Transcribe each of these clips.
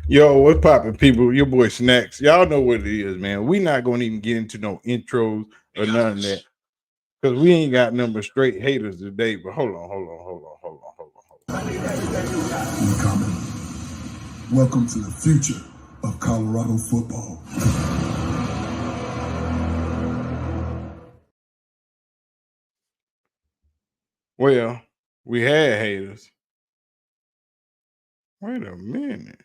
Yo, what's poppin', people? Your boy Snacks. Y'all know what it is, man. We not gonna even get into no intros or none of that because we ain't got number straight haters today. But hold on. Welcome to the future of Colorado football. Well, we had haters. Wait a minute.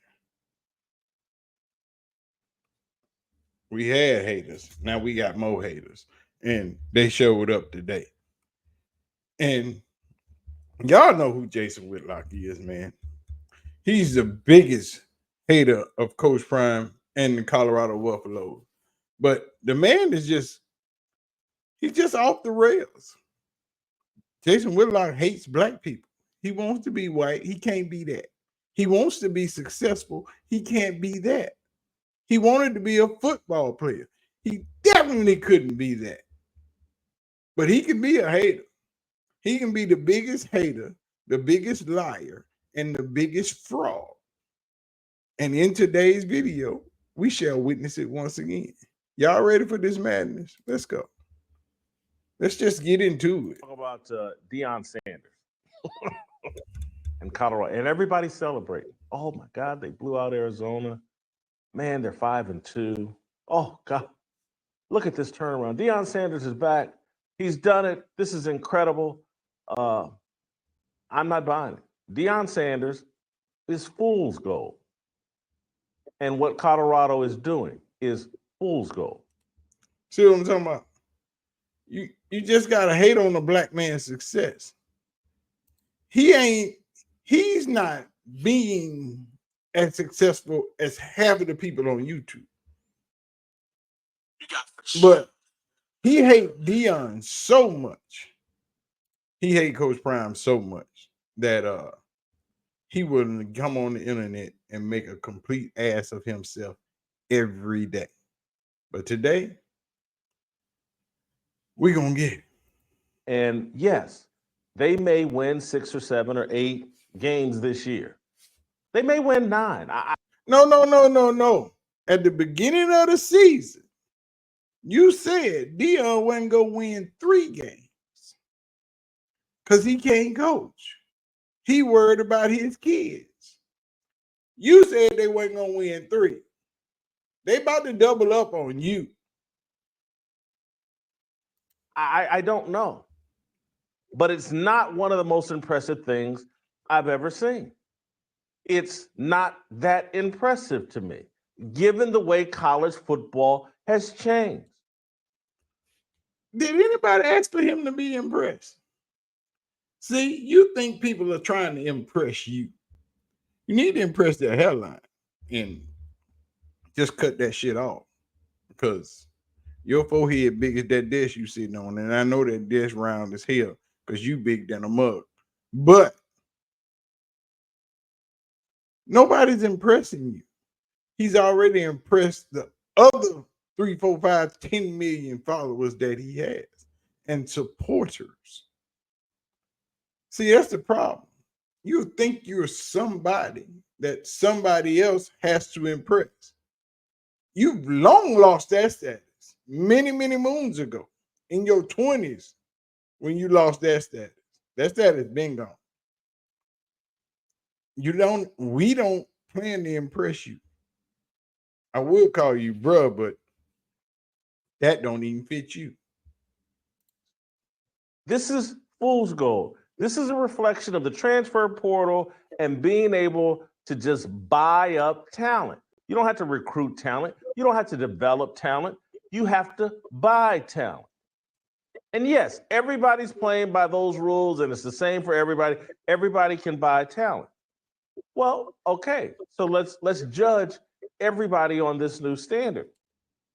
We had haters. Now we got more haters, and they showed up today. And y'all know who Jason Whitlock is, man. He's the biggest hater of Coach Prime and the Colorado Buffaloes. But the man is he's just off the rails. Jason Whitlock hates black people. He wants to be white. He can't be that. He wants to be successful. He can't be that. He wanted to be a football player. He definitely couldn't be that. But he can be a hater. He can be the biggest hater, the biggest liar, and the biggest fraud. And in today's video, we shall witness it once again. Y'all ready for this madness? Let's go. Let's just get into it. Talk about Deion Sanders and Colorado, and everybody's celebrating. Oh my God, they blew out Arizona. Man, they're 5-2. Oh God, look at this turnaround. Deion Sanders is back. He's done it. This is incredible. I'm not buying it. Deion Sanders is fool's gold, and what Colorado is doing is fool's gold. See what I'm talking about? You just gotta hate on the black man's success. He's not being as successful as half of the people on YouTube. But he hate Deion so much. He hate Coach Prime so much that he wouldn't come on the internet and make a complete ass of himself every day. But today, we're gonna get it. And yes, they may win 6 or 7 or 8 games this year. They may win 9. No. At the beginning of the season, you said Deion wasn't gonna win 3 games because he can't coach. He worried about his kids. You said they wasn't gonna win 3. They about to double up on you. I don't know. But it's not one of the most impressive things I've ever seen. It's not that impressive to me, given the way college football has changed. Did anybody ask for him to be impressed? See, you think people are trying to impress you. You need to impress their hairline and just cut that shit off because your forehead big as that desk you sitting on, and I know that desk round as hell because you big than a mug. But nobody's impressing you. He's already impressed the other 3, 4, 5, 10 million followers that he has and supporters. See, that's the problem. You think you're somebody that somebody else has to impress. You've long lost that status many, many moons ago in your 20s when you lost that status. That status been gone. We don't plan to impress you. I would call you bruh, but that don't even fit you. This is fool's gold. This is a reflection of the transfer portal and being able to just buy up talent. You don't have to recruit talent. You don't have to develop talent. You have to buy talent. And yes, everybody's playing by those rules, and it's the same for everybody. Everybody can buy talent. Well, okay. So let's judge everybody on this new standard.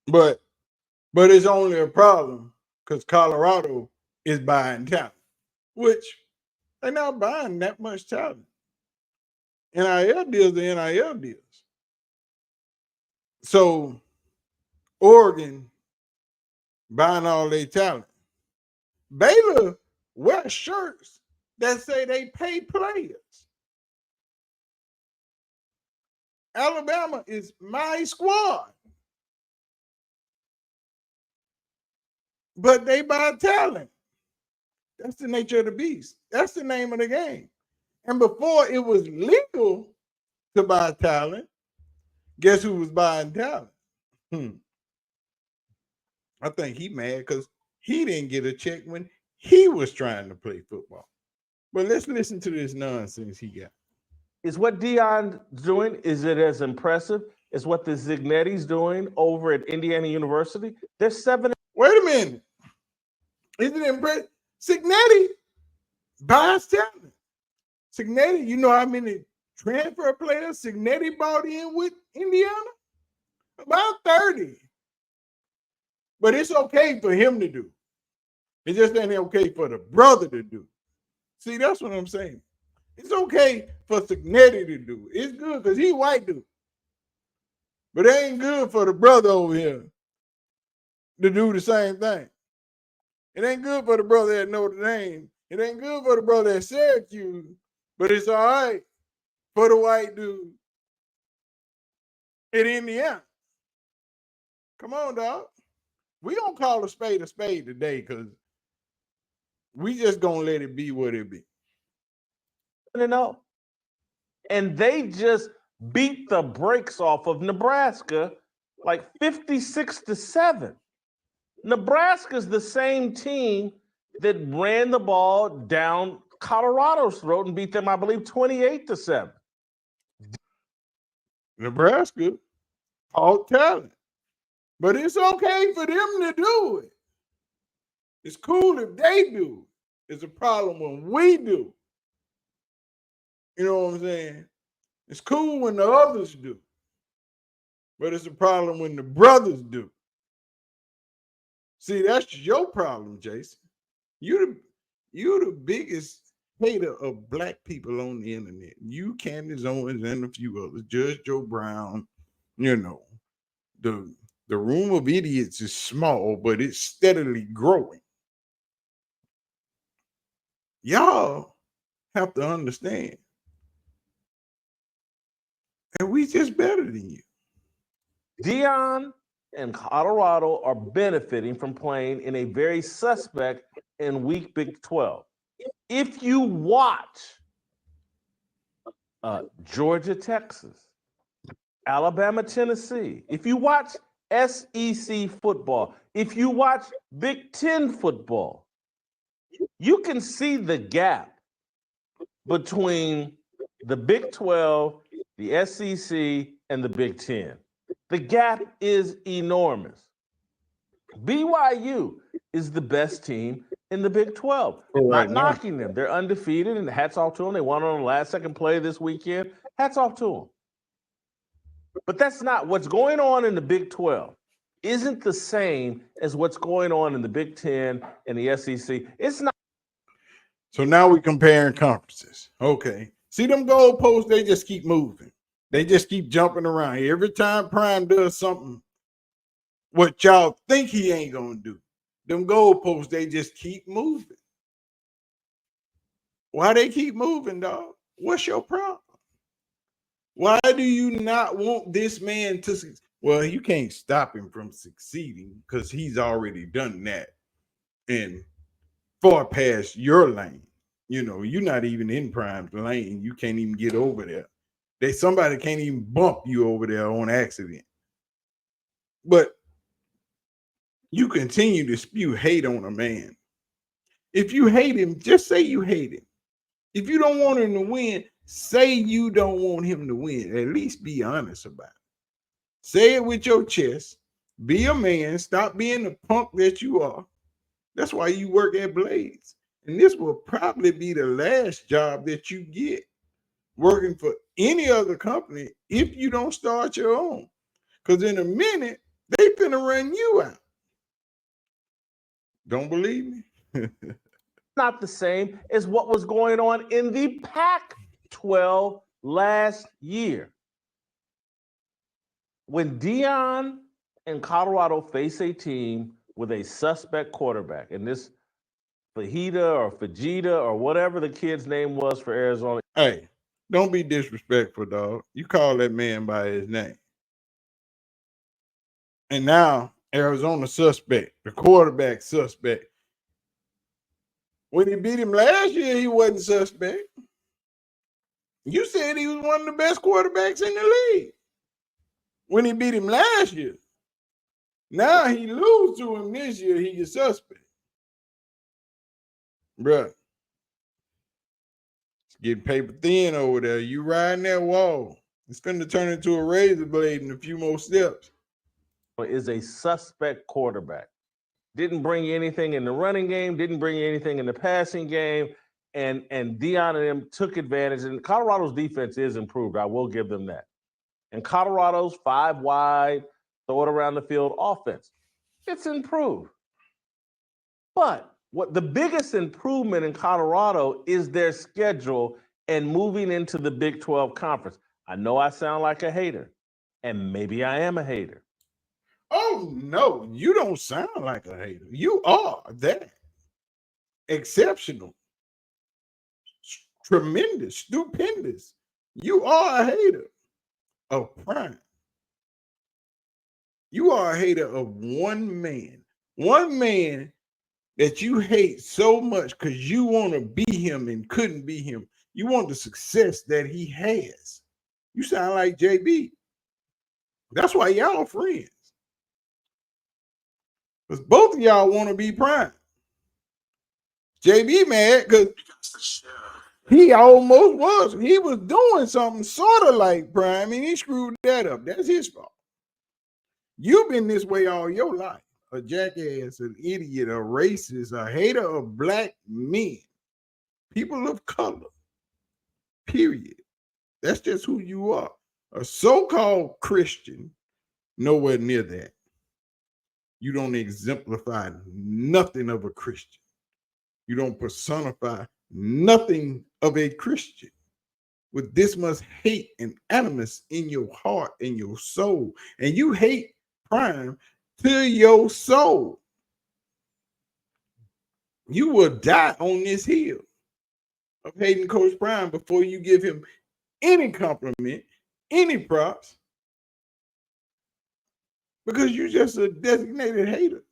But it's only a problem because Colorado is buying talent, which they're not buying that much talent. NIL deals are NIL deals. So Oregon buying all their talent. Baylor wear shirts that say they pay players. Alabama is my squad. But they buy talent. That's the nature of the beast. That's the name of the game. And before it was legal to buy talent, guess who was buying talent? I think he mad because he didn't get a check when he was trying to play football. But let's listen to this nonsense he got. Is what Deion's doing, is it as impressive as what the Zignetti's doing over at Indiana University? They're 7. Wait a minute. Is it impressive? Signetti buys talent. Signetti, you know how many transfer players Signetti bought in with Indiana? About 30. But it's okay for him to do. It just ain't okay for the brother to do. See, that's what I'm saying. It's okay for Signetti to do. It's good because he white dude. But it ain't good for the brother over here to do the same thing. It ain't good for the brother at Notre Dame. It ain't good for the brother at Syracuse. But it's all right for the white dude at Indiana. Come on, dog. We don't call a spade today because we just gonna let it be what it be. And they just beat the brakes off of Nebraska like 56-7. Nebraska's the same team that ran the ball down Colorado's throat and beat them, I believe, 28-7. Nebraska all talent. But it's okay for them to do it. It's cool if they do. It's a problem when we do. You know what I'm saying? It's cool when the others do. But it's a problem when the brothers do. See, that's your problem, Jason. You the biggest hater of black people on the internet. You, Candace Owens, and a few others. Judge Joe Brown, you know. The room of idiots is small, but it's steadily growing. Y'all have to understand. And we just better than you. Deion and Colorado are benefiting from playing in a very suspect and weak Big 12. If you watch Georgia, Texas, Alabama, Tennessee, if you watch SEC football, if you watch Big 10 football, you can see the gap between the Big 12, the SEC, and the Big 10. The gap is enormous. BYU is the best team in the Big 12. Not knocking them. They're undefeated, and hats off to them. They won on the last second play this weekend. Hats off to them. But that's not what's going on in the Big 12. Isn't the same as what's going on in the Big 10 and the SEC. It's not. So now we're comparing conferences. Okay. See them goalposts, they just keep moving. They just keep jumping around. Every time Prime does something, what y'all think he ain't going to do, them goalposts, they just keep moving. Why they keep moving, dog? What's your problem? Why do you not want this man to succeed? Well, you can't stop him from succeeding because he's already done that and far past your lane. You know, you're not even in Prime's lane. You can't even get over there. Somebody can't even bump you over there on accident. But you continue to spew hate on a man. If you hate him, just say you hate him. If you don't want him to win, say you don't want him to win. At least be honest about it. Say it with your chest. Be a man. Stop being the punk that you are. That's why you work at Blaze. And this will probably be the last job that you get working for any other company if you don't start your own. Because in a minute, they finna run you out. Don't believe me? Not the same as what was going on in the Pac-12 last year. When Deion and Colorado face a team with a suspect quarterback, and this Fajita or whatever the kid's name was for Arizona. Hey, Don't be disrespectful, dog. You call that man by his name. And now Arizona suspect, the quarterback suspect. When he beat him last year, he wasn't suspect. You said he was one of the best quarterbacks in the league when he beat him last year. Now he lose to him this year, he is suspect. Bruh, it's getting paper thin over there. You riding that wall. It's going to turn into a razor blade in a few more steps. Is a suspect quarterback. Didn't bring you anything in the running game, didn't bring you anything in the passing game, and Deion and them took advantage. And Colorado's defense is improved. I will give them that. And Colorado's 5 wide, throw it around the field offense, it's improved. But what the biggest improvement in Colorado is their schedule and moving into the Big 12 conference. I know I sound like a hater, and maybe I am a hater. Oh, no, you don't sound like a hater. You are that. Exceptional. Tremendous. Stupendous. You are a hater of prime. You are a hater of one man. One man that you hate so much because you want to be him and couldn't be him. You want the success that he has. You sound like JB. That's why y'all friends. Because both of y'all want to be prime. JB mad because he almost was. He was doing something sort of like prime and he screwed that up. That's his fault. You've been this way all your life. A jackass, an idiot, a racist, a hater of black men, people of color, period. That's just who you are. A so-called Christian, nowhere near that. You don't exemplify nothing of a Christian. You don't personify nothing of a Christian. With this much hate and animus in your heart and your soul. And you hate prime to your soul. You will die on this hill of hating Coach Prime before you give him any compliment, any props, because you're just a designated hater.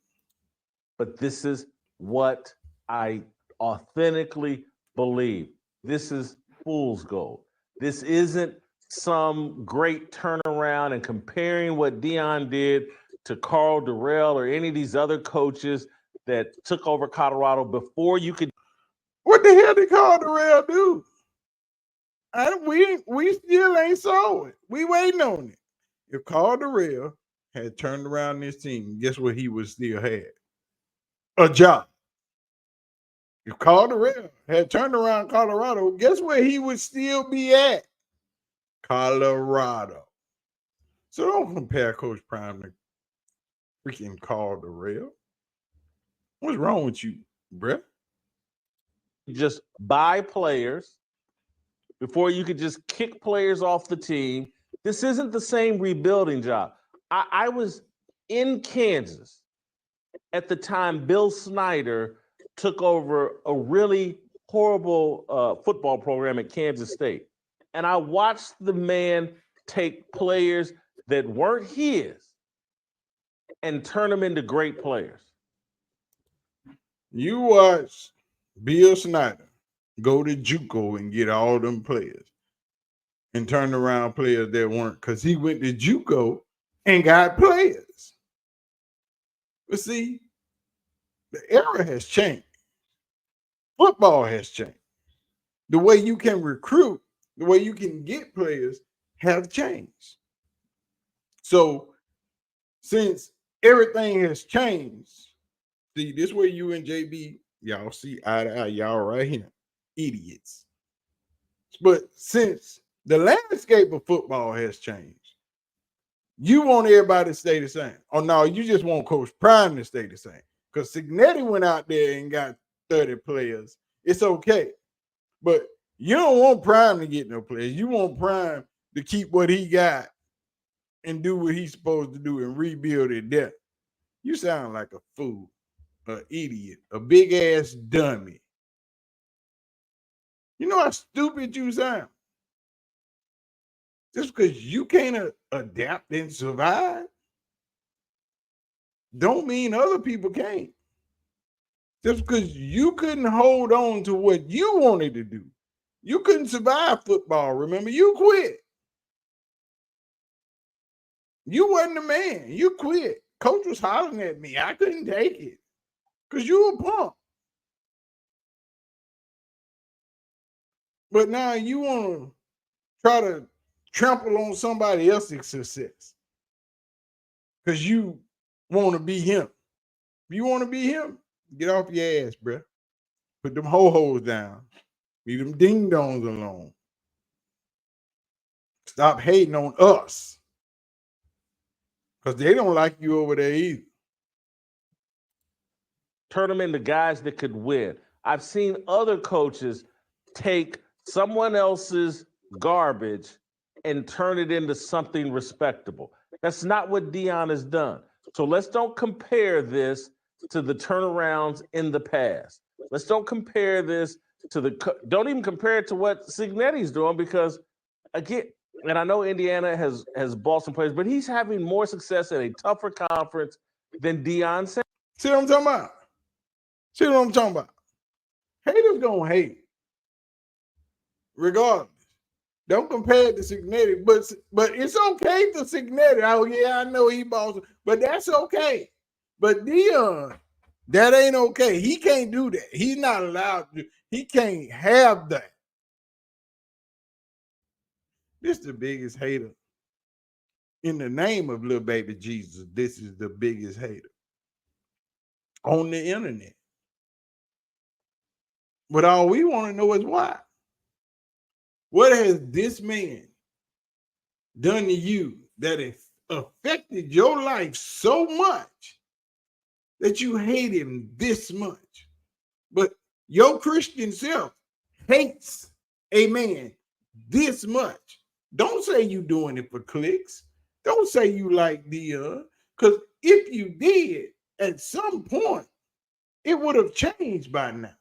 But this is what I authentically believe. This is fool's gold. This isn't some great turnaround and comparing what Deion did to Carl Durrell or any of these other coaches that took over Colorado before you could. What the hell did Carl Durrell do? We still ain't saw it. We waiting on it. If Carl Durrell had turned around this team, guess what he would still had? A job. If Carl Durrell had turned around Colorado, guess where he would still be at? Colorado. So don't compare Coach Prime to freaking Carl Durrell. What's wrong with you, bruh? Just buy players before you could just kick players off the team. This isn't the same rebuilding job. I was in Kansas at the time Bill Snyder took over a really horrible football program at Kansas State. And I watched the man take players that weren't his and turn them into great players. You watch Bill Snyder go to JUCO and get all them players and turn around players that weren't, because he went to JUCO and got players. But see, the era has changed. Football has changed. The way you can recruit, the way you can get players have changed. So since everything has changed, see, this way you and JB, y'all see eye to eye, y'all right here, idiots. But since the landscape of football has changed, you want everybody to stay the same. Oh, no, you just want Coach Prime to stay the same. Because Signetti went out there and got 30 players. It's okay. But you don't want Prime to get no players. You want Prime to keep what he got and do what he's supposed to do and rebuild it there. You sound like a fool, an idiot, a big-ass dummy. You know how stupid you sound? Just because you can't adapt and survive, don't mean other people can't. Just because you couldn't hold on to what you wanted to do. You couldn't survive football, remember? You quit. You wasn't a man. You quit. Coach was hollering at me. I couldn't take it because you were punk. But now you want to try to trample on somebody else's success because you want to be him. If you want to be him, get off your ass, bro. Put them ho-hos down. Leave them ding-dongs alone. Stop hating on us because they don't like you over there either. Turn them into guys that could win. I've seen other coaches take someone else's garbage and turn it into something respectable. That's not what Deion has done. So let's don't compare this to the turnarounds in the past. Let's don't compare this to don't even compare it to what Cignetti's doing because, again, and I know Indiana has bought some players, but he's having more success in a tougher conference than Deion Sanders. See what I'm talking about? See what I'm talking about? Haters gonna hate. Regardless. Don't compare it to Cignetti, but it's okay to Cignetti. Oh, yeah, I know he balls, but that's okay. But Deion, that ain't okay. He can't do that. He's not allowed to. He can't have that. This is the biggest hater. In the name of little baby Jesus, this is the biggest hater on the internet. But all we want to know is why. What has this man done to you that has affected your life so much that you hate him this much? But your Christian self hates a man this much. Don't say you doing it for clicks. Don't say you like Deion, because if you did, at some point, it would have changed by now.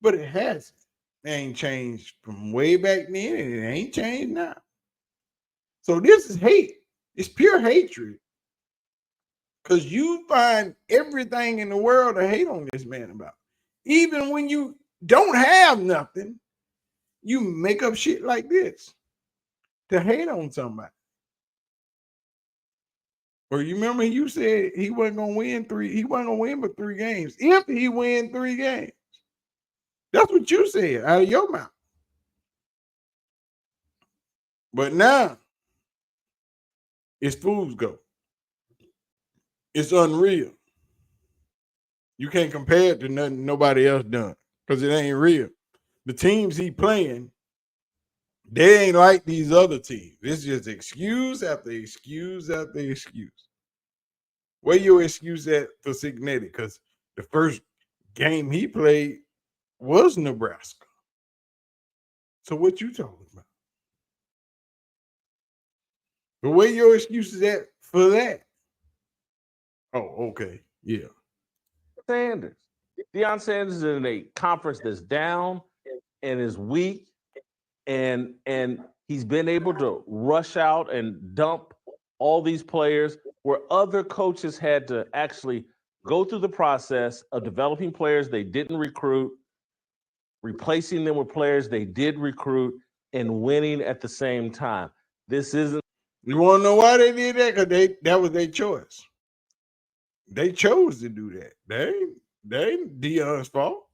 But it hasn't. It ain't changed from way back then, and it ain't changed now. So this is hate. It's pure hatred. Because you find everything in the world to hate on this man about. Even when you don't have nothing, you make up shit like this to hate on somebody. Or you remember you said he wasn't gonna win but 3 games. If he win 3 games. That's what you said out of your mouth. But now it's fool's go. It's unreal. You can't compare it to nothing nobody else done because it ain't real. The teams he playing, they ain't like these other teams. It's just excuse after excuse after excuse. Where your excuse at for Cignetti? Because the first game he played was Nebraska. So what you talking about? But where your excuses at for that? Oh, okay. Yeah. Sanders. Deion Sanders is in a conference that's down and is weak, and he's been able to rush out and dump all these players where other coaches had to actually go through the process of developing players they didn't recruit, replacing them with players they did recruit, and winning at the same time. This isn't. You want to know why they did that? Because that was their choice. They chose to do that. They ain't Deion's fault.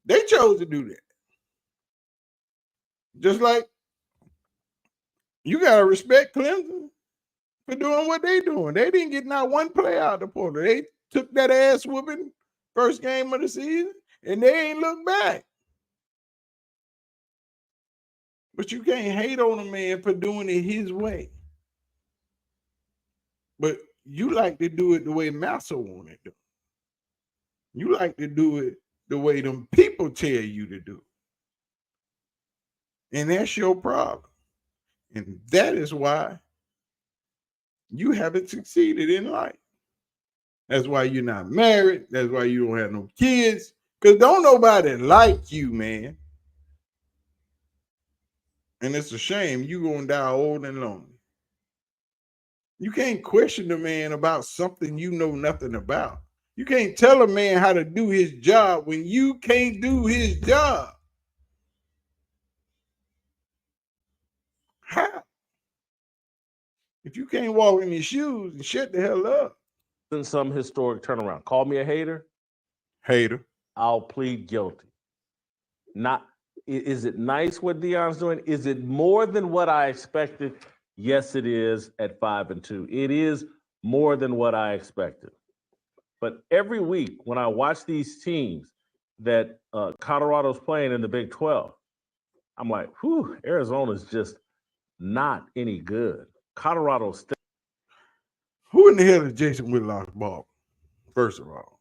They chose to do that. Just like you gotta respect Clemson for doing what they doing. They didn't get not one play out of the portal. They took that ass whooping first game of the season, and they ain't looked back. But you can't hate on a man for doing it his way. But you like to do it the way Massa wanted to. You like to do it the way them people tell you to do. And that's your problem. And that is why you haven't succeeded in life. That's why you're not married. That's why you don't have no kids. Because don't nobody like you, man. And it's a shame you gonna die old and lonely. You can't question the man about something you know nothing about. You can't tell a man how to do his job when you can't do his job. How? If you can't walk in his shoes and shut the hell up. In some historic turnaround. Call me a hater. Hater. I'll plead guilty. Not is it nice what Deion's doing? Is it more than what I expected? Yes, it is at 5-2. It is more than what I expected. But every week when I watch these teams that Colorado's playing in the Big 12, I'm like, whew, Arizona's just not any good. Colorado State. Who in the hell is Jason Whitlock's ball? First of all,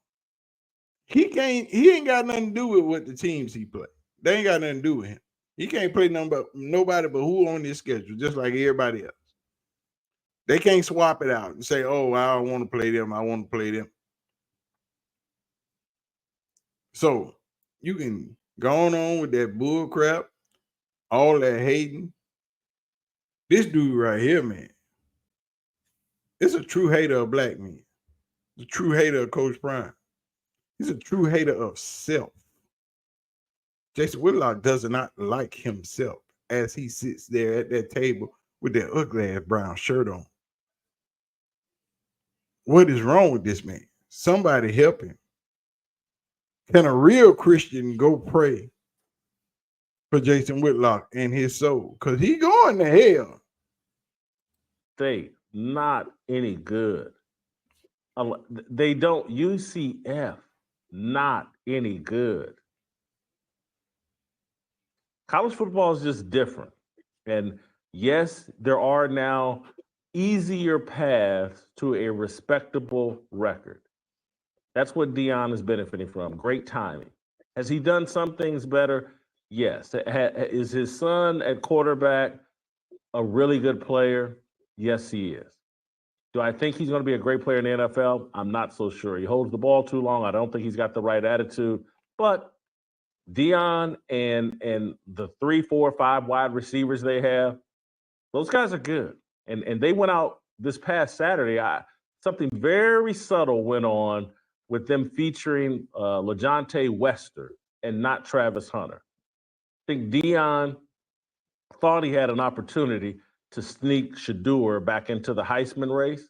he ain't got nothing to do with what the teams he play. They ain't got nothing to do with him. He can't play nobody but who on his schedule, just like everybody else. They can't swap it out and say, oh, I don't want to play them. I want to play them. So you can go on with that bull crap, all that hating. This dude right here, man, is a true hater of black men. He's a true hater of Coach Prime. He's a true hater of self. Jason Whitlock does not like himself as he sits there at that table with that ugly ass brown shirt on. What is wrong with this man? Somebody help him. Can a real Christian go pray for Jason Whitlock and his soul? Because he going to hell. State, not any good. They don't, UCF, not any good. College football is just different. And yes, there are now easier paths to a respectable record. That's what Deion is benefiting from. Great timing. Has he done some things better? Yes. Is his son at quarterback a really good player? Yes, he is. Do I think he's going to be a great player in the NFL? I'm not so sure. He holds the ball too long. I don't think he's got the right attitude. But Deion and the 3, 4, 5 wide receivers they have, those guys are good. And they went out this past Saturday. Something very subtle went on with them featuring LaJohntay Wester and not Travis Hunter. I think Deion thought he had an opportunity to sneak Shador back into the Heisman race.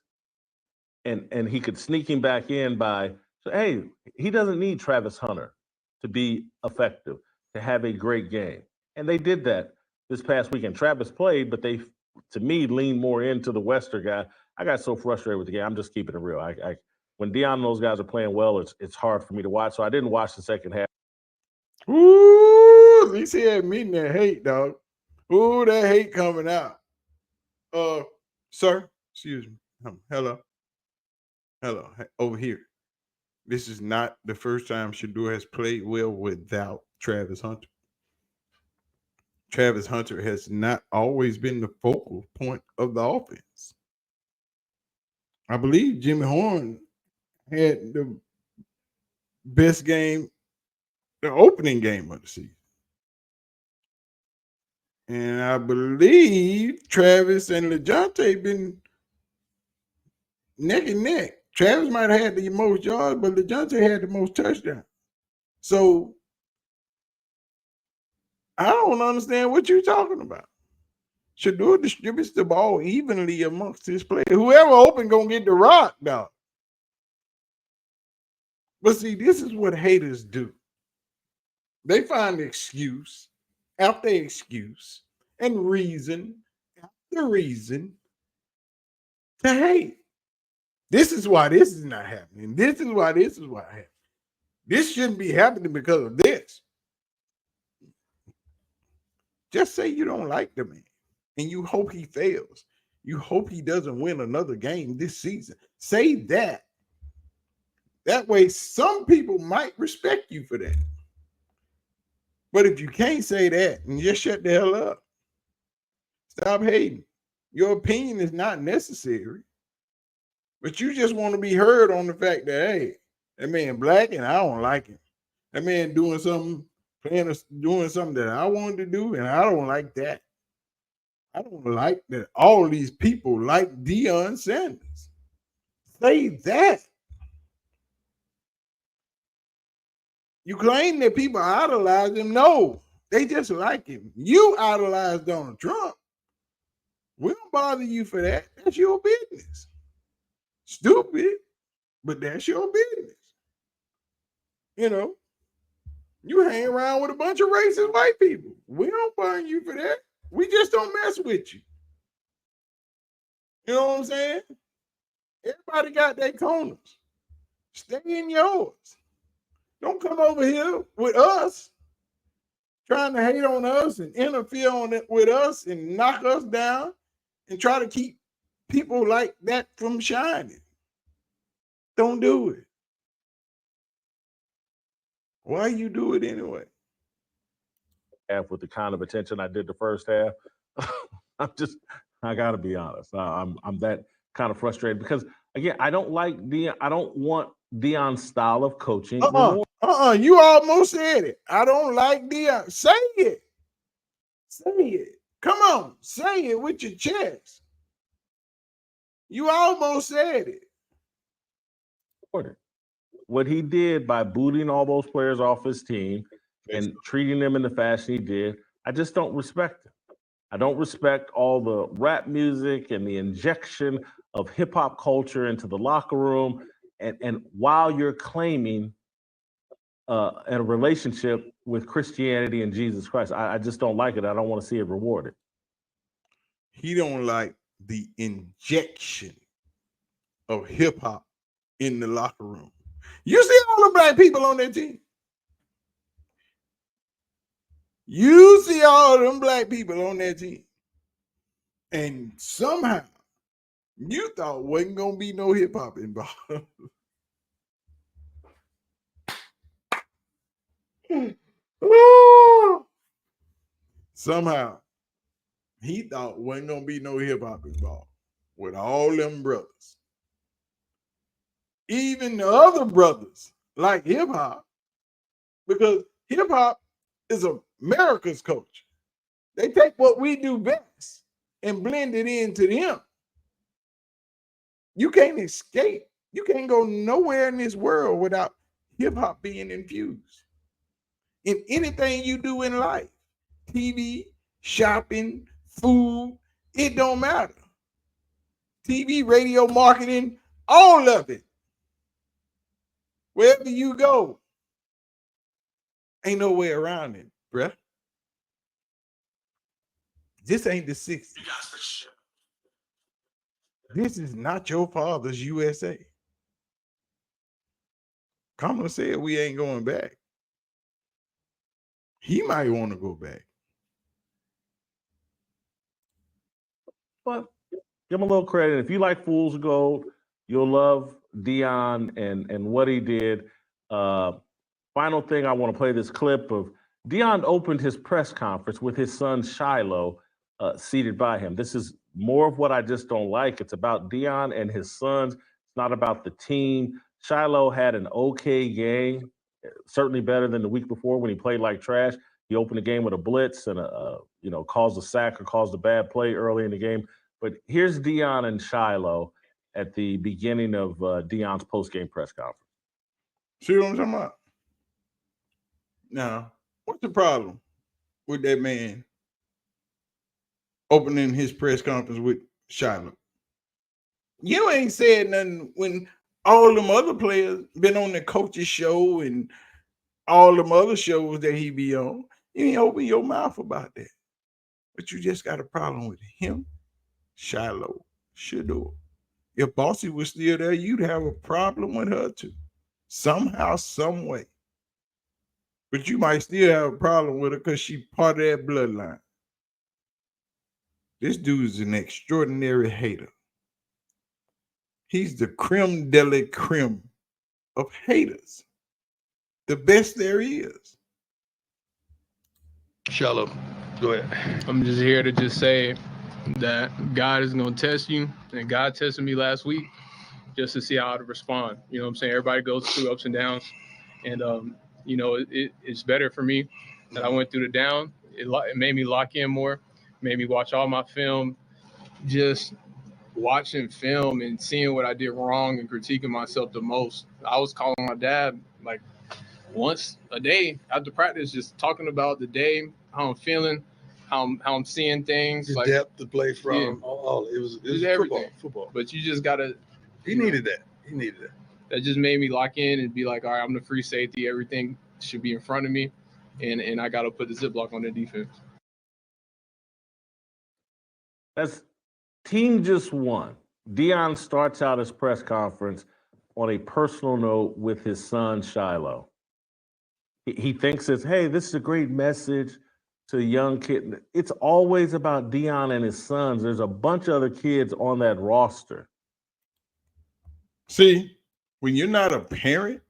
And he could sneak him back in by, hey, he doesn't need Travis Hunter to be effective, to have a great game. And they did that this past weekend. Travis played, but they, to me, leaned more into the Wester guy. I got so frustrated with the game. I'm just keeping it real. When Deion and those guys are playing well, it's hard for me to watch. So I didn't watch the second half. Ooh, at least he had meeting that hate, dog. Ooh, that hate coming out. Sir, excuse me. Hello. Over here. This is not the first time Shador has played well without Travis Hunter. Travis Hunter has not always been the focal point of the offense. I believe Jimmy Horn had the best game, the opening game of the season. And I believe Travis and LaJohntay been neck and neck. Travis might have had the most yards, but LaJohntay had the most touchdowns. So I don't understand what you're talking about. Shador distributes the ball evenly amongst his players. Whoever open gonna get the rock, dog. But see, this is what haters do. They find excuse after excuse and reason after reason to hate. This is why this is not happening. This is why this is what happened. This shouldn't be happening because of this. Just say you don't like the man and you hope he fails. You hope he doesn't win another game this season. Say that. That way, some people might respect you for that. But if you can't say that, and just shut the hell up. Stop hating. Your opinion is not necessary. But you just want to be heard on the fact that, hey, that man black and I don't like him. That man doing something that I wanted to do, and I don't like that. I don't like that all these people like Deion Sanders. Say that. You claim that people idolize him. No, they just like him. You idolize Donald Trump. We don't bother you for that. That's your business. Stupid, but that's your business. You know, you hang around with a bunch of racist white people. We don't burn you for that. We just don't mess with you. You know what I'm saying? Everybody got their corners. Stay in yours. Don't come over here with us, trying to hate on us and interfere on it with us and knock us down and try to keep people like that from shining. Don't do it. Why you do it anyway? Half with the kind of attention I did the first half. I gotta be honest. I'm that kind of frustrated because again, I don't like Deion. I don't want Deion's style of coaching. You almost said it. I don't like Deion. Say it. Say it. Come on, say it with your chest. You almost said it. What he did by booting all those players off his team and treating them in the fashion he did, I just don't respect it. I don't respect all the rap music and the injection of hip hop culture into the locker room. And while you're claiming a relationship with Christianity and Jesus Christ, I just don't like it. I don't want to see it rewarded. He don't like the injection of hip hop in the locker room. You see all the black people on that team. You see all them black people on that team. And somehow you thought wasn't gonna be no hip hop involved. Somehow he thought wasn't gonna be no hip hop involved with all them brothers. Even the other brothers like hip hop because hip hop is America's culture. They take what we do best and blend it into them. You can't escape. You can't go nowhere in this world without hip hop being infused in anything you do in life. TV, shopping, food, it don't matter. TV, radio, marketing, all of it. Wherever you go, ain't no way around it, bruh. This ain't the 60s. This is not your father's USA. Kamala said we ain't going back. He might want to go back. But give him a little credit. If you like Fool's Gold, you'll love Deion and what he did. Final thing, I want to play this clip of Deion opened his press conference with his son Shiloh seated by him. This is more of what I just don't like. It's about Deion and his sons. It's not about the team. Shiloh had an okay game, certainly better than the week before when he played like trash. He opened the game with a blitz and caused a sack or caused a bad play early in the game. But here's Deion and Shiloh at the beginning of Deion's post-game press conference. See what I'm talking about? Now, what's the problem with that man opening his press conference with Shiloh? You ain't said nothing when all them other players been on the coach's show and all them other shows that he be on. You ain't open your mouth about that. But you just got a problem with him, Shiloh, Shador. If Bossy was still there, you'd have a problem with her too. Somehow, some way. But you might still have a problem with her because she part of that bloodline. This dude is an extraordinary hater. He's the creme de la creme of haters. The best there is. Shiloh, go ahead. I'm just here to just say that God is going to test you, and God tested me last week just to see how to respond. You know what I'm saying? Everybody goes through ups and downs, and it's better for me that I went through the down. It made me lock in more, made me watch all my film. Just watching film and seeing what I did wrong and critiquing myself the most. I was calling my dad like once a day after practice, just talking about the day, how I'm feeling, how I'm seeing things. The like depth to play from, all it was everything. football. But you just gotta. He needed that. That just made me lock in and be like, all right, I'm the free safety. Everything should be in front of me, and I gotta put the zip block on the defense. That's team just won. Deion starts out his press conference on a personal note with his son Shiloh. He thinks it's, hey, this is a great message to a young kid. It's always about Deion and his sons. There's a bunch of other kids on that roster. See, when you're not a parent,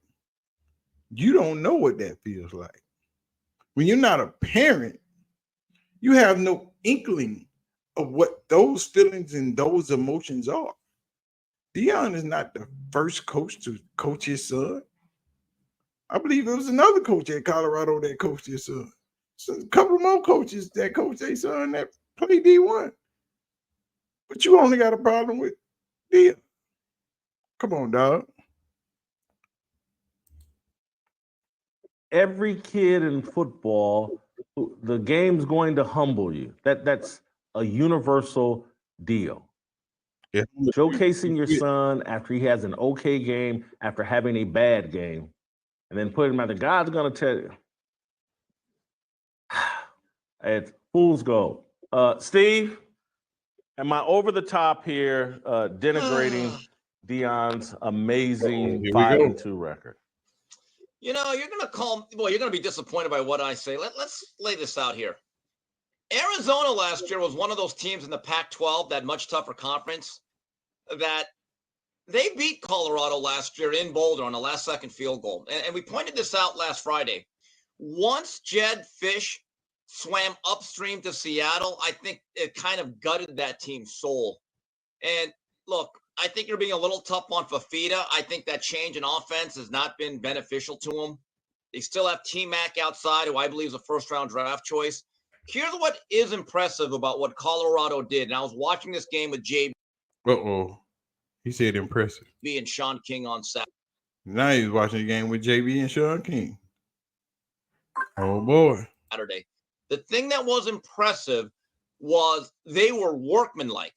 you don't know what that feels like. When you're not a parent, you have no inkling of what those feelings and those emotions are. Deion is not the first coach to coach his son. I believe it was another coach at Colorado that coached his son. So a couple more coaches that coach their son that play D1. But you only got a problem with Deion. Come on, dog. Every kid in football, the game's going to humble you. That's a universal deal. Yeah. Showcasing your son after he has an okay game, after having a bad game, and then putting him out there. God's going to tell you. It's fool's gold. Steve, am I over the top here denigrating Deion's amazing 5-2 record? You know, you're going to be disappointed by what I say. Let's lay this out here. Arizona last year was one of those teams in the Pac-12, that much tougher conference, that they beat Colorado last year in Boulder on a last-second field goal. And we pointed this out last Friday. Once Jed Fish swam upstream to Seattle, I think it kind of gutted that team's soul. And look, I think you're being a little tough on Fafita. I think that change in offense has not been beneficial to him. They still have T-Mac outside, who I believe is a first-round draft choice. Here's what is impressive about what Colorado did. And I was watching this game with JB. Uh-oh. He said impressive. And Sean King on Saturday. Now he's watching the game with JB and Sean King. Oh, boy. Saturday. The thing that was impressive was they were workmanlike.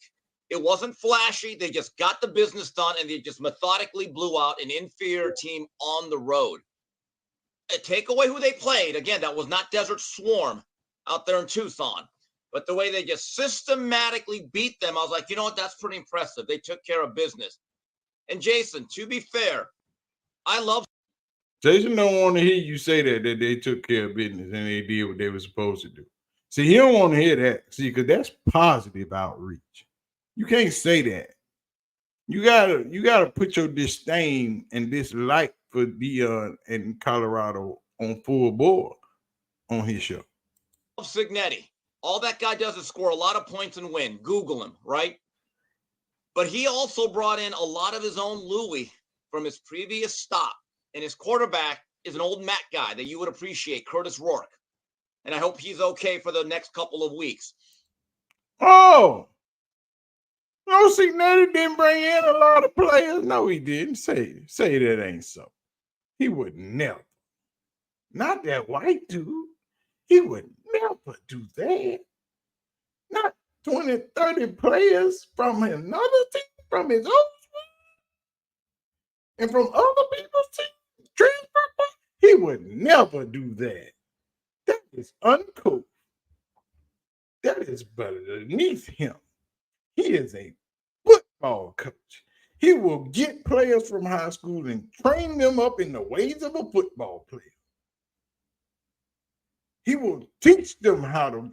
It wasn't flashy. They just got the business done, and they just methodically blew out an inferior team on the road. Take away who they played. Again, that was not Desert Swarm out there in Tucson. But the way they just systematically beat them, I was like, you know what? That's pretty impressive. They took care of business. And Jason, to be fair, I love. Jason don't want to hear you say that they took care of business and they did what they were supposed to do. See, he don't want to hear that. See, because that's positive outreach. You can't say that. You gotta put your disdain and dislike for Deion and Colorado on full board on his show. Signetti. All that guy does is score a lot of points and win. Google him, right? But he also brought in a lot of his own Louis from his previous stop. And his quarterback is an old Mac guy that you would appreciate, Curtis Rourke. And I hope he's okay for the next couple of weeks. Oh, no, Signetti didn't bring in a lot of players. No, he didn't. Say that ain't so. He would never. Not that white dude. He would never do that. Not 20, 30 players from another team, from his own team, and from other people's team. Transfer. He would never do that. That is uncouth. That is beneath him. He is a football coach. He will get players from high school and train them up in the ways of a football player. He will teach them how to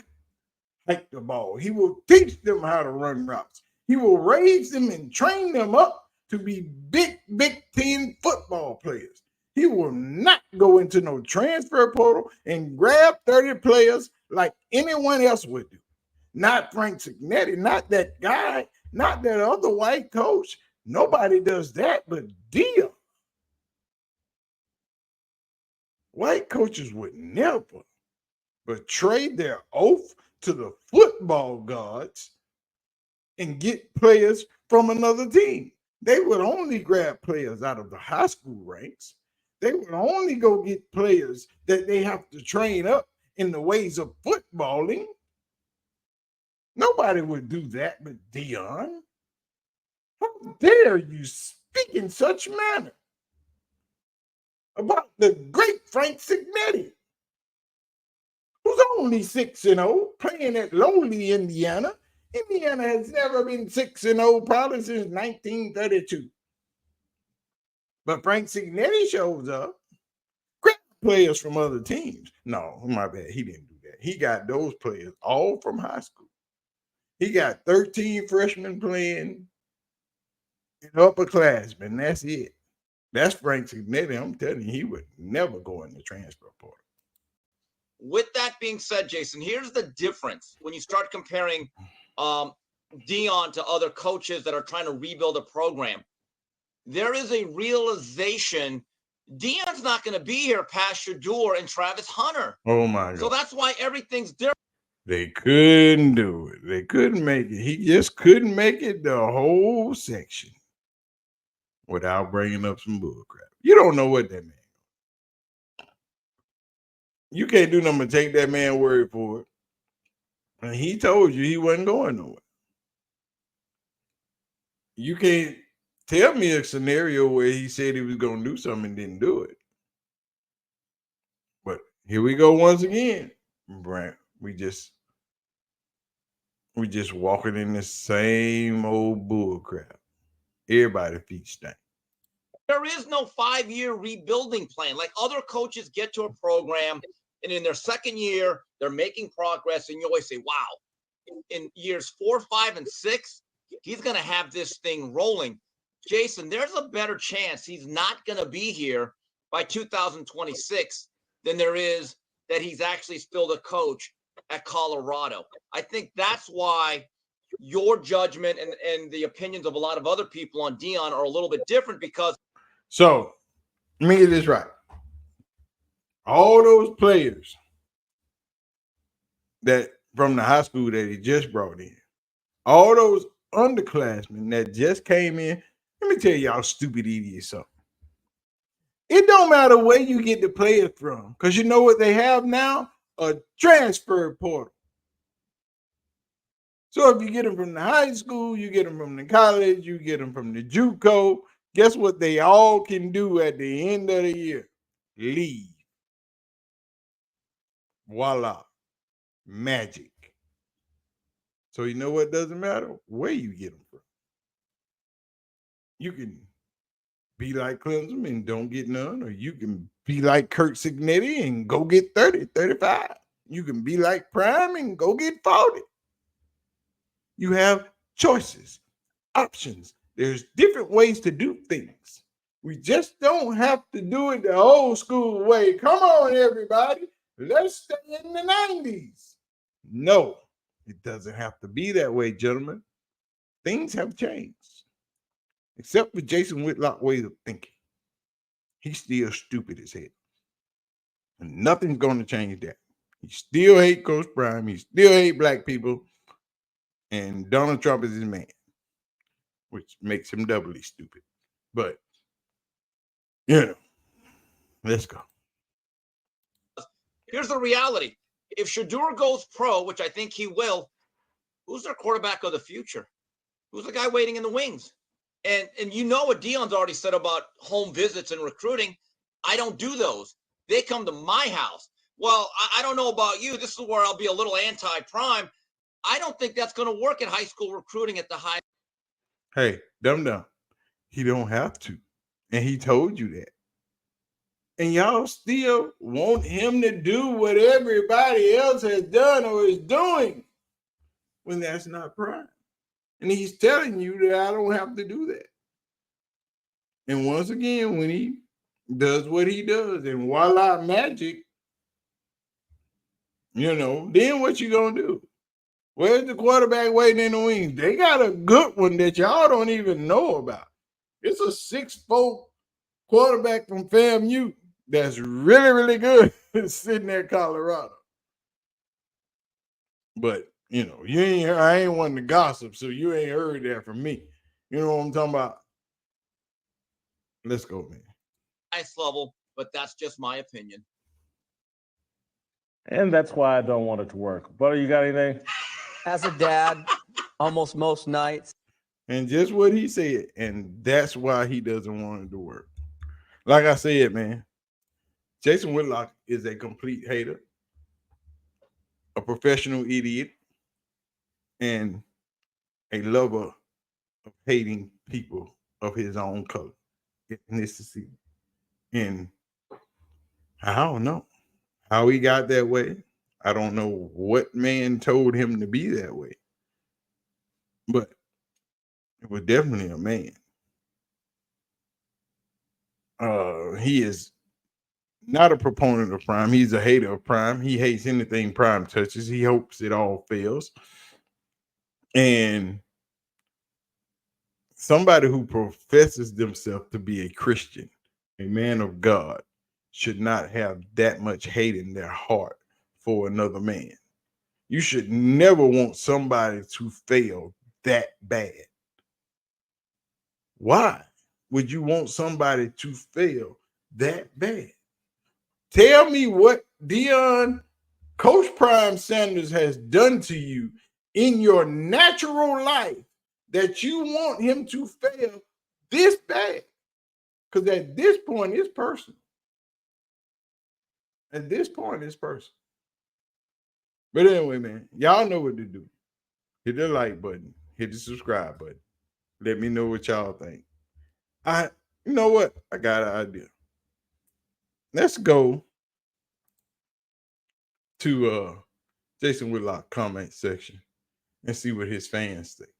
hike the ball. He will teach them how to run routes. He will raise them and train them up to be big, Big Ten football players. He will not go into no transfer portal and grab 30 players like anyone else would do. Not Frank Signetti, not that guy, not that other white coach. Nobody does that but Deion. White coaches would never betray their oath to the football gods and get players from another team. They would only grab players out of the high school ranks. They would only go get players that they have to train up in the ways of footballing. Nobody would do that but Deion. How dare you speak in such manner about the great Frank Signetti, who's only 6-0, playing at lowly Indiana. Indiana has never been 6-0 probably since 1932. But Frank Signetti shows up, grab players from other teams. No, my bad, he didn't do that. He got those players all from high school. He got 13 freshmen playing and upperclassmen. That's it. That's Frank Signetti. I'm telling you, he would never go in the transfer portal. With that being said, Jason, here's the difference when you start comparing Deion to other coaches that are trying to rebuild a program. There is a realization Deion's not going to be here past Shedeur and Travis Hunter. Oh, my God. So that's why everything's different. They couldn't do it. They couldn't make it. He just couldn't make it the whole section without bringing up some bullcrap. You don't know what that man. You can't do nothing but take that man's word for it. And he told you he wasn't going nowhere. You can't tell me a scenario where he said he was going to do something and didn't do it. But here we go once again, Brent. We just walking in the same old bull crap. Everybody feet stank. There is no 5-year rebuilding plan. Like other coaches get to a program, and in their second year, they're making progress, and you always say, wow, in years 4, 5, and 6, he's going to have this thing rolling. Jason, there's a better chance he's not going to be here by 2026 than there is that he's actually still the coach at Colorado. I think that's why your judgment and the opinions of a lot of other people on Deion are a little bit different because. So, let me get this right. All those players that from the high school that he just brought in, all those underclassmen that just came in, let me tell y'all stupid idiots something. It don't matter where you get the players from, because you know what they have now? A transfer portal. So if you get them from the high school, you get them from the college, you get them from the JUCO, guess what they all can do at the end of the year? Leave. Voila. Magic. So you know what doesn't matter? Where you get them from. You can be like Clemson and don't get none, or you can be like Kurt Signetti and go get 30, 35. You can be like Prime and go get 40. You have choices, options. There's different ways to do things. We just don't have to do it the old school way. Come on, everybody. Let's stay in the 90s. No, it doesn't have to be that way, gentlemen. Things have changed. Except for Jason Whitlock's way of thinking. He's still stupid as hell. And nothing's going to change that. He still hates Coach Prime. He still hates black people. And Donald Trump is his man, which makes him doubly stupid. But, let's go. Here's the reality. If Shedeur goes pro, which I think he will, who's their quarterback of the future? Who's the guy waiting in the wings? And you know what Deion's already said about home visits and recruiting. I don't do those. They come to my house. Well, I don't know about you. This is where I'll be a little anti-Prime. I don't think that's going to work at high school recruiting at the high. Hey, dumb. He don't have to. And he told you that. And y'all still want him to do what everybody else has done or is doing when that's not Prime. And he's telling you that I don't have to do that. And once again, when he does what he does and voila, magic, then what you going to do? Where's the quarterback waiting in the wings? They got a good one that y'all don't even know about. It's a 6'4" quarterback from FAMU that's really, really good sitting at Colorado. But I ain't one to gossip, so you ain't heard that from me. You know what I'm talking about? Let's go, man. Nice level, but that's just my opinion. And that's why I don't want it to work. Butter, you got anything? As a dad, almost most nights. And just what he said, and that's why he doesn't want it to work. Like I said, man, Jason Whitlock is a complete hater, a professional idiot, and a lover of hating people of his own color, ethnicity. And I don't know how he got that way. I don't know what man told him to be that way, but it was definitely a man. He is not a proponent of Prime. He's a hater of Prime. He hates anything Prime touches. He hopes it all fails. And somebody who professes themselves to be a Christian, a man of God, should not have that much hate in their heart for another man. You should never want somebody to fail that bad. Why would you want somebody to fail that bad? Tell me what Coach Prime Sanders has done to you in your natural life that you want him to fail this bad. Because at this point, it's personal. At this point, it's personal. But anyway, man, y'all know what to do. Hit the like button. Hit the subscribe button. Let me know what y'all think. You know what? I got an idea. Let's go to Jason Whitlock comment section and see what his fans think.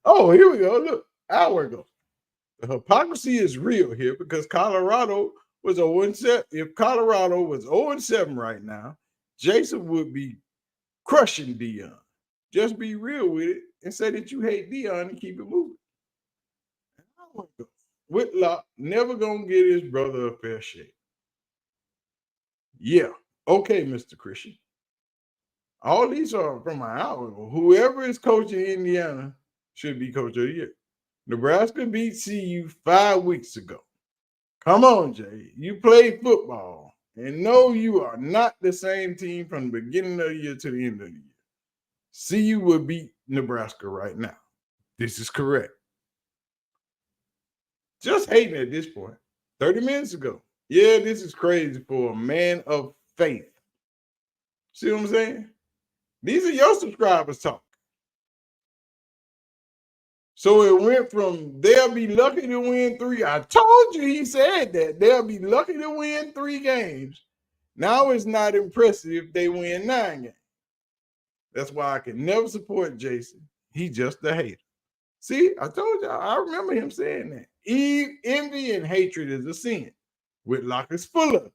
Oh, here we go. Look, hour ago. The hypocrisy is real here because Colorado was 0-7. If Colorado was 0-7 right now, Jason would be crushing Deion. Just be real with it and say that you hate Deion and keep it moving. Whitlock never gonna get his brother a fair shake. Yeah, okay, Mr. Christian. All these are from an hour ago. Whoever is coaching Indiana should be coach of the year. Nebraska beat CU 5 weeks ago. Come on, Jay. You played football. And no, you are not the same team from the beginning of the year to the end of the year. CU would beat Nebraska right now. This is correct. Just hating at this point. 30 minutes ago. Yeah, this is crazy for a man of faith. See what I'm saying? These are your subscribers talking. So it went from they'll be lucky to win 3. I told you he said that. They'll be lucky to win 3 games. Now it's not impressive if they win 9 games. That's why I can never support Jason. He's just a hater. See, I told you. I remember him saying that. Envy and hatred is a sin. Whitlock is full of it.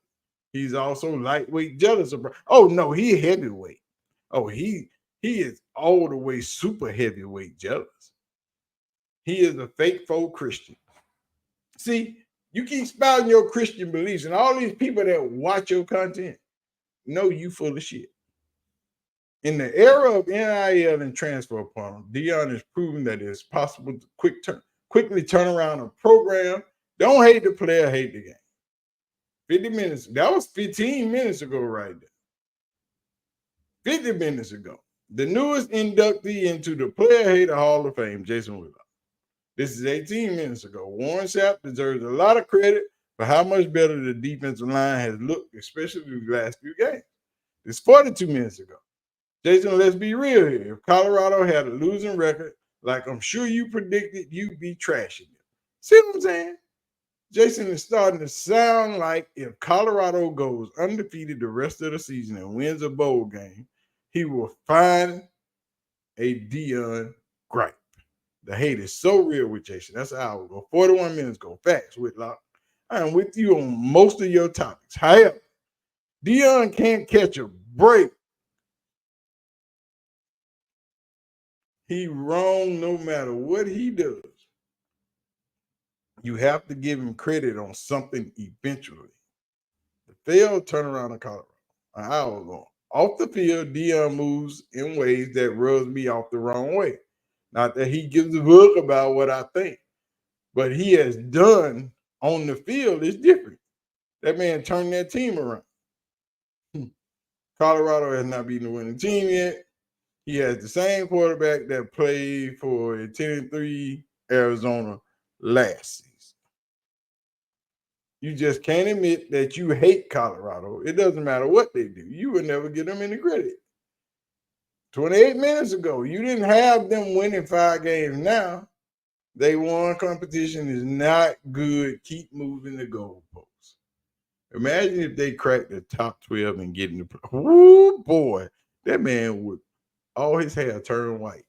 He's also lightweight jealous of. Oh no, he heavyweight. Oh, he is all the way super heavyweight jealous. He is a fake faux Christian. See, you keep spouting your Christian beliefs, and all these people that watch your content know you full of shit. In the era of NIL and transfer portal, Deion has proven that it's possible to quickly turn around a program. Don't hate the player, hate the game. 50 minutes. That was 15 minutes ago right there. 50 minutes ago. The newest inductee into the Player Hater Hall of Fame, Jason Whitlock. This is 18 minutes ago. Warren Sapp deserves a lot of credit for how much better the defensive line has looked, especially the last few games. It's 42 minutes ago. Jason, let's be real here. If Colorado had a losing record, like I'm sure you predicted, you'd be trashing it. See what I'm saying? Jason is starting to sound like if Colorado goes undefeated the rest of the season and wins a bowl game, he will find a Deion gripe. The hate is so real with Jason. That's an hour ago. 41 minutes ago. Facts, Whitlock. I am with you on most of your topics. However, Deion can't catch a break. He wrong no matter what he does. You have to give him credit on something eventually. The failed turnaround in Colorado an hour ago. Off the field, Deion moves in ways that rubs me off the wrong way. Not that he gives a fuck about what I think, but he has done on the field is different. That man turned that team around. Colorado has not beaten the winning team yet. He has the same quarterback that played for 10-3 Arizona last season. You just can't admit that you hate Colorado. It doesn't matter what they do. You would never give them any credit. 28 minutes ago, you didn't have them winning 5 games. Now they won. Competition is not good. Keep moving the goalposts. Imagine if they cracked the top 12 and get in the play. Woo, boy, that man would all his hair turn white.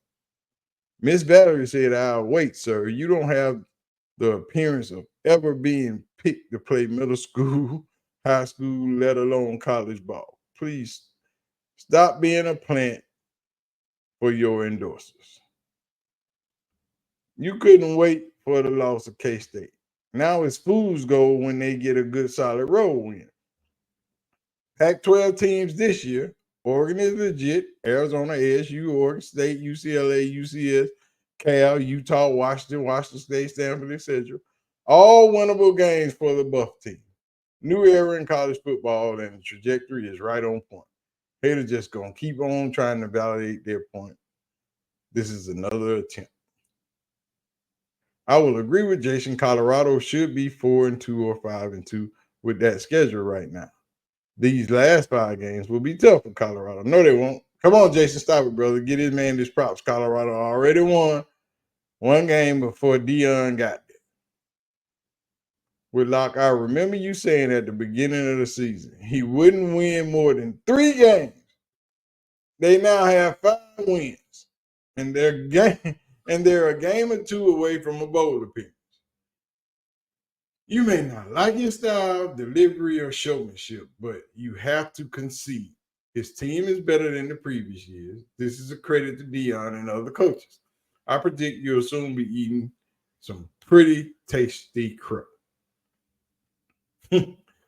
Miss Valerie said, "I'll wait, sir. You don't have the appearance of ever being picked to play middle school, high school, let alone college ball. Please stop being a plant for your endorsers. You couldn't wait for the loss of K-State. Now it's fool's gold when they get a good solid road win. Pac-12 teams this year, Oregon is legit, Arizona, ASU, Oregon State, UCLA, UCS, Cal, Utah, Washington State, Stanford, etc. All winnable games for the Buff team. New era in college football, and the trajectory is right on point. Haters just going to keep on trying to validate their point. This is another attempt. I will agree with Jason. Colorado should be 4-2 or 5-2 with that schedule right now. These last 5 games will be tough for Colorado. No, they won't. Come on, Jason, stop it, brother. Get his man his props. Colorado already won 1 game before Deion got there. Whitlock, I remember you saying at the beginning of the season he wouldn't win more than 3 games. They now have 5 wins, and they're a game or 2 away from a bowl appearance. You may not like his style, delivery, or showmanship, but you have to concede. His team is better than the previous years. This is a credit to Deion and other coaches. I predict you'll soon be eating some pretty tasty crap.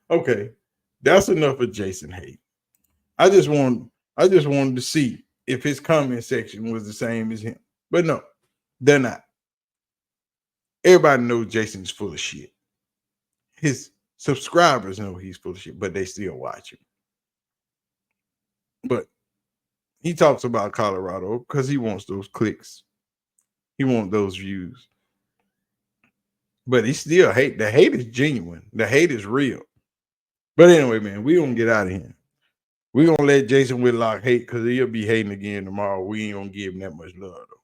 Okay, that's enough of Jason hate. I just wanted to see if his comment section was the same as him. But no, they're not. Everybody knows Jason's full of shit. His subscribers know he's full of shit, but they still watch him. But he talks about Colorado because he wants those clicks. He wants those views. But he still hate. The hate is genuine. The hate is real. But anyway, man, we gonna get out of here. We're going to let Jason Whitlock hate because he'll be hating again tomorrow. We ain't going to give him that much love, though.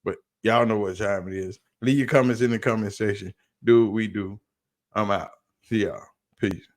But y'all know what time it is. Leave your comments in the comment section. Do what we do. I'm out. See y'all. Peace.